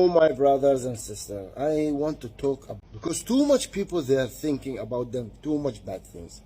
Oh, my brothers and sisters, I want to talk because too much people they are thinking about them too much bad things.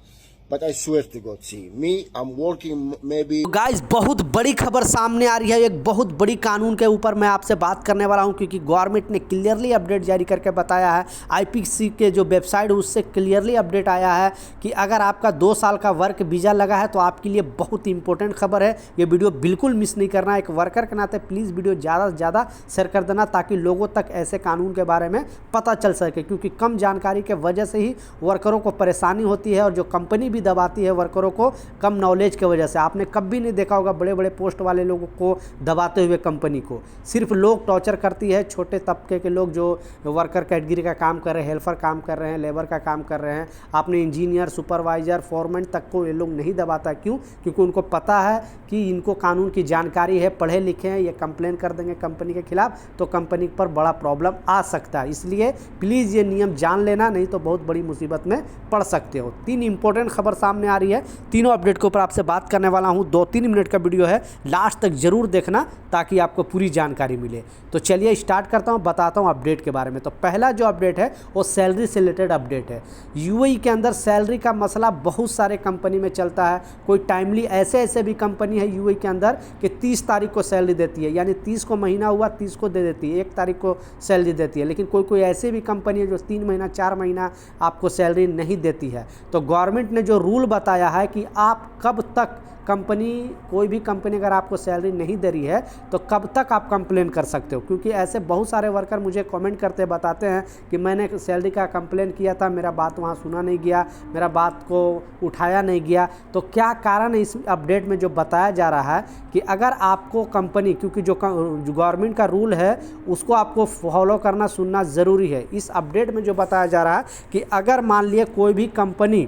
But I swear to God, see me, I'm working maybe. Guys बहुत बड़ी खबर सामने आ रही है। एक बहुत बड़ी कानून के ऊपर मैं आपसे बात करने वाला हूं, क्योंकि गवर्नमेंट ने क्लियरली अपडेट जारी करके बताया है। आईपीसी के जो वेबसाइट है उससे क्लियरली अपडेट आया है कि अगर आपका 2 साल का वर्क वीज़ा लगा है तो आपके लिए बहुत इंपॉर्टेंट खबर है। ये वीडियो बिल्कुल मिस नहीं करना। एक वर्कर के नाते प्लीज़ वीडियो ज़्यादा से ज़्यादा शेयर कर देना, ताकि लोगों तक ऐसे कानून के बारे में पता चल सके, क्योंकि कम जानकारी के वजह से ही वर्करों को परेशानी होती है और जो कंपनी भी दबाती है वर्करों को कम नॉलेज की वजह से। आपने कभी नहीं देखा होगा बड़े बड़े पोस्ट वाले लोगों को दबाते हुए कंपनी को। सिर्फ लोग टॉर्चर करती है, छोटे तबके के लोग जो वर्कर कैटेगरी का काम कर रहे हैं, हेल्पर काम कर रहे हैं, लेबर का काम कर रहे हैं, आपने इंजीनियर, सुपरवाइजर, फोरमैन तक को ये लोग नहीं दबाता। क्यों? क्योंकि उनको पता है कि इनको कानून की जानकारी है, पढ़े लिखे हैं, ये कंप्लेन कर देंगे कंपनी के खिलाफ तो कंपनी पर बड़ा प्रॉब्लम आ सकता है। इसलिए प्लीज़ ये नियम जान लेना, नहीं तो बहुत बड़ी मुसीबत में पड़ सकते हो। 3 इंपॉर्टेंट खबर सामने आ रही है, तीनों अपडेट के ऊपर आपसे बात करने वाला हूं। 2-3 मिनट का वीडियो है, लास्ट तक जरूर देखना ताकि आपको पूरी जानकारी मिले। तो चलिए स्टार्ट करता हूं, बताता हूं अपडेट के बारे में। तो पहला जो अपडेट है वो सैलरी से रिलेटेड अपडेट है। यूएई के अंदर सैलरी का मसला बहुत सारे कंपनी में चलता है। कोई टाइमली ऐसे भी कंपनी है यूएई के अंदर कि 30 तारीख को सैलरी देती है, यानी 30 को महीना हुआ 30 को दे देती है, 1 तारीख को सैलरी देती है। लेकिन कोई ऐसे भी कंपनी है जो 3 महीना 4 महीना आपको सैलरी नहीं देती है। तो गवर्नमेंट ने जो रूल बताया है कि आप कब तक कंपनी, कोई भी कंपनी अगर आपको सैलरी नहीं दे रही है तो कब तक आप कंप्लेन कर सकते हो। क्योंकि ऐसे बहुत सारे वर्कर मुझे कमेंट करते बताते हैं कि मैंने सैलरी का कंप्लेन किया था, मेरा बात वहाँ सुना नहीं गया, मेरा बात को उठाया नहीं गया। तो क्या कारण है इस अपडेट में जो बताया जा रहा है कि अगर आपको कंपनी, क्योंकि जो गवर्नमेंट का रूल है उसको आपको फॉलो करना, सुनना ज़रूरी है। इस अपडेट में जो बताया जा रहा है कि अगर मान लिए कोई भी कंपनी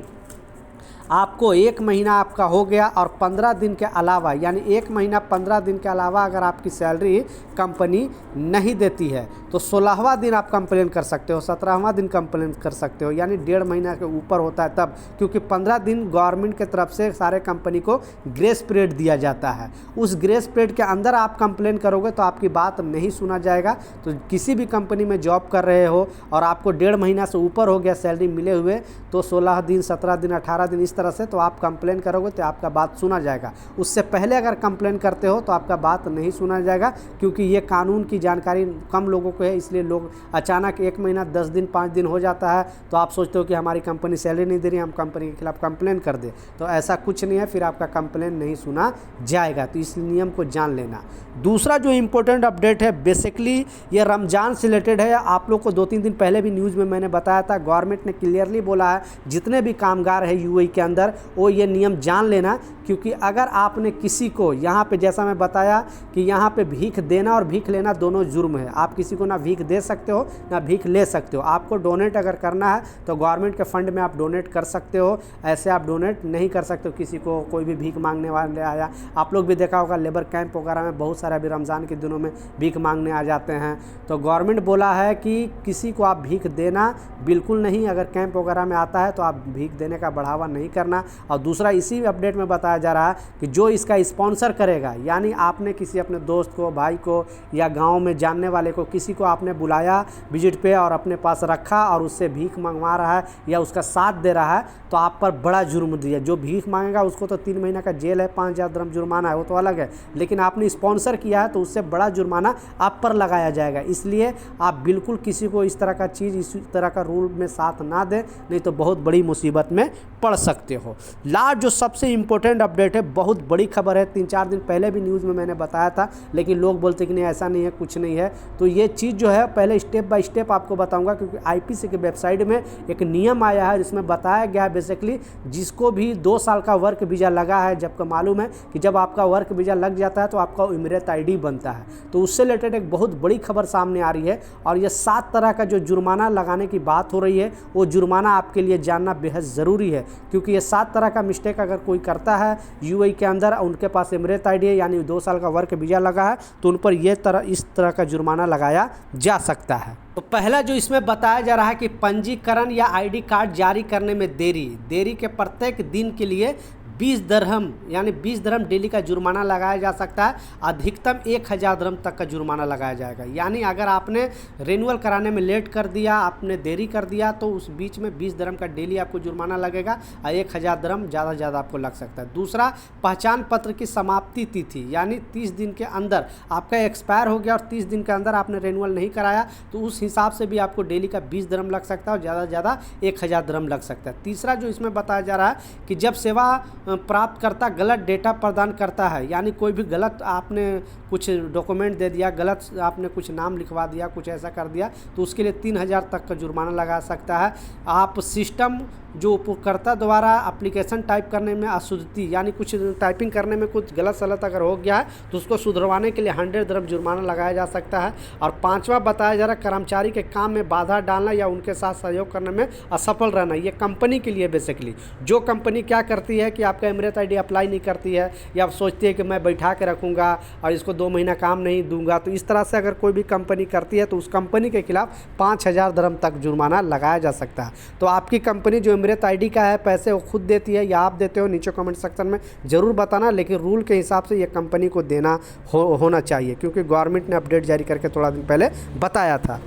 आपको 1 महीना आपका हो गया और 15 दिन के अलावा, यानी 1 महीना 15 दिन के अलावा अगर आपकी सैलरी कंपनी नहीं देती है तो 16वां दिन आप कंप्लेन कर सकते हो, 17वां दिन कंप्लेन कर सकते हो, यानी 1.5 महीना के ऊपर होता है तब। क्योंकि 15 दिन गवर्नमेंट की तरफ से सारे कंपनी को ग्रेस पीरियड दिया जाता है। उस ग्रेस पीरियड के अंदर आप कंप्लेन करोगे तो आपकी बात नहीं सुना जाएगा। तो किसी भी कंपनी में जॉब कर रहे हो और आपको 1.5 महीना से ऊपर हो गया सैलरी मिले हुए, तो 16 दिन, 17 दिन, 18 दिन इस तरह से तो आप कंप्लेन करोगे तो आपका बात सुना जाएगा। उससे पहले अगर कंप्लेन करते हो तो आपका बात नहीं सुना जाएगा, क्योंकि ये कानून की जानकारी कम लोगों को है। इसलिए लोग अचानक 1 महीना 10 दिन 5 दिन हो जाता है तो आप सोचते हो कि हमारी कंपनी सैलरी नहीं दे रही, हम कंपनी के खिलाफ कंप्लेन कर दे। तो ऐसा कुछ नहीं है, फिर आपका कंप्लेन नहीं सुना जाएगा। तो इस नियम को जान लेना। दूसरा जो इम्पोर्टेंट अपडेट है, बेसिकली ये रमज़ान से रिलेटेड है। आप लोग को 2-3 दिन पहले भी न्यूज़ में मैंने बताया था, गवर्नमेंट ने क्लियरली बोला है जितने भी कामगार है यूएई के अंदर वो ये नियम जान लेना। क्योंकि अगर आपने किसी को यहाँ पे, जैसा मैं बताया कि यहाँ पे भीख देना और भीख लेना दोनों जुर्म है। आप किसी को ना भीख दे सकते हो ना भीख ले सकते हो। आपको डोनेट अगर करना है तो गवर्नमेंट के फंड में आप डोनेट कर सकते हो, ऐसे आप डोनेट नहीं कर सकते हो किसी को। कोई भी भीख मांगने वाले आया, आप लोग भी देखा होगा लेबर कैंप वगैरह में बहुत सारे अभी रमज़ान के दिनों में भीख मांगने आ जाते हैं। तो गवर्नमेंट बोला है कि किसी को आप भीख देना बिल्कुल नहीं, अगर कैंप वगैरह में आता है तो आप भीख देने का बढ़ावा नहीं करना। और दूसरा इसी अपडेट में बताया जा रहा है कि जो इसका स्पॉन्सर करेगा, यानी आपने किसी अपने दोस्त को, भाई को या गांव में जानने वाले को, किसी को आपने बुलाया विजिट पे और अपने पास रखा और उससे भीख मंगवा रहा है या उसका साथ दे रहा है तो आप पर बड़ा जुर्म दिया। जो भीख मांगेगा उसको तो 3 महीना का जेल है, 5,000 दिरहम जुर्माना है, वो तो अलग है। लेकिन आपने स्पॉन्सर किया है तो उससे बड़ा जुर्माना आप पर लगाया जाएगा। इसलिए आप बिल्कुल किसी को इस तरह का चीज़, इस तरह का रूल में साथ ना दें, नहीं तो बहुत बड़ी मुसीबत में पड़ सकते हो। लास्ट जो सबसे इंपॉर्टेंट अपडेट है, बहुत बड़ी खबर है, 3-4 दिन पहले भी न्यूज़ में मैंने बताया था, लेकिन लोग बोलते कि नहीं ऐसा नहीं है, कुछ नहीं है। तो ये चीज़ जो है पहले स्टेप बाय स्टेप आपको बताऊंगा, क्योंकि आईपीसी की वेबसाइट में एक नियम आया है जिसमें बताया गया है बेसिकली जिसको भी 2 साल का वर्क वीज़ा लगा है, जबकि मालूम है कि जब आपका वर्क वीज़ा लग जाता है तो आपका इमिरेट आईडी बनता है। तो उससे रिलेटेड एक बहुत बड़ी खबर सामने आ रही है और ये 7 तरह का जो जुर्माना लगाने की बात हो रही है वो जुर्माना आपके लिए जानना बेहद ज़रूरी है। क्योंकि ये 7 तरह का मिस्टेक अगर कोई करता है यूएई के अंदर, उनके पास इमिरेट आईडी है यानी 2 साल का वर्क वीज़ा लगा है, तो उन पर इस तरह का जुर्माना लगाया जा सकता है। तो पहला जो इसमें बताया जा रहा है कि पंजीकरण या आईडी कार्ड जारी करने में देरी के प्रत्येक दिन के लिए 20 दरहम यानी 20 दरहम डेली का जुर्माना लगाया जा सकता है। अधिकतम 1000 दरहम तक का जुर्माना लगाया जाएगा। यानी अगर आपने रिन्यूअल कराने में लेट कर दिया, आपने देरी कर दिया, तो उस बीच में 20 दरहम का डेली आपको जुर्माना लगेगा और 1000 दरहम ज़्यादा से ज़्यादा आपको लग सकता है। दूसरा, पहचान पत्र की समाप्ति तिथि यानी 30 दिन के अंदर आपका एक्सपायर हो गया और 30 दिन के अंदर आपने रिन्यूअल नहीं कराया, तो उस हिसाब से भी आपको डेली का 20 दरहम लग सकता है और ज़्यादा से ज़्यादा 1000 दरहम लग सकता है। तीसरा जो इसमें बताया जा रहा है कि जब सेवा प्राप्तकर्ता गलत डेटा प्रदान करता है, यानी कोई भी गलत आपने कुछ डॉक्यूमेंट दे दिया, गलत आपने कुछ नाम लिखवा दिया, कुछ ऐसा कर दिया, तो उसके लिए 3000 तक का जुर्माना लगा सकता है। आप सिस्टम जो उपयोगकर्ता द्वारा एप्लीकेशन टाइप करने में अशुद्धि यानी कुछ टाइपिंग करने में कुछ गलत सलत अगर हो गया है तो उसको सुधरवाने के लिए 100 दरहम जुर्माना लगाया जा सकता है। और पांचवा बताया जा रहा है कर्मचारी के काम में बाधा डालना या उनके साथ सहयोग करने में असफल रहना। ये कंपनी के लिए बेसिकली जो कंपनी क्या करती है कि आपका एमरेट आईडी अप्लाई नहीं करती है या सोचती है कि मैं बैठा के रखूँगा और इसको 2 महीना काम नहीं दूंगा, तो इस तरह से अगर कोई भी कंपनी करती है तो उस कंपनी के खिलाफ 5000 दरहम तक जुर्माना लगाया जा सकता है। तो आपकी कंपनी जो एमरेट आईडी का है पैसे वो खुद देती है या आप देते हो, नीचे कमेंट सेक्शन में ज़रूर बताना। लेकिन रूल के हिसाब से ये कंपनी को देना होना चाहिए, क्योंकि गवर्नमेंट ने अपडेट जारी करके थोड़ा दिन पहले बताया था।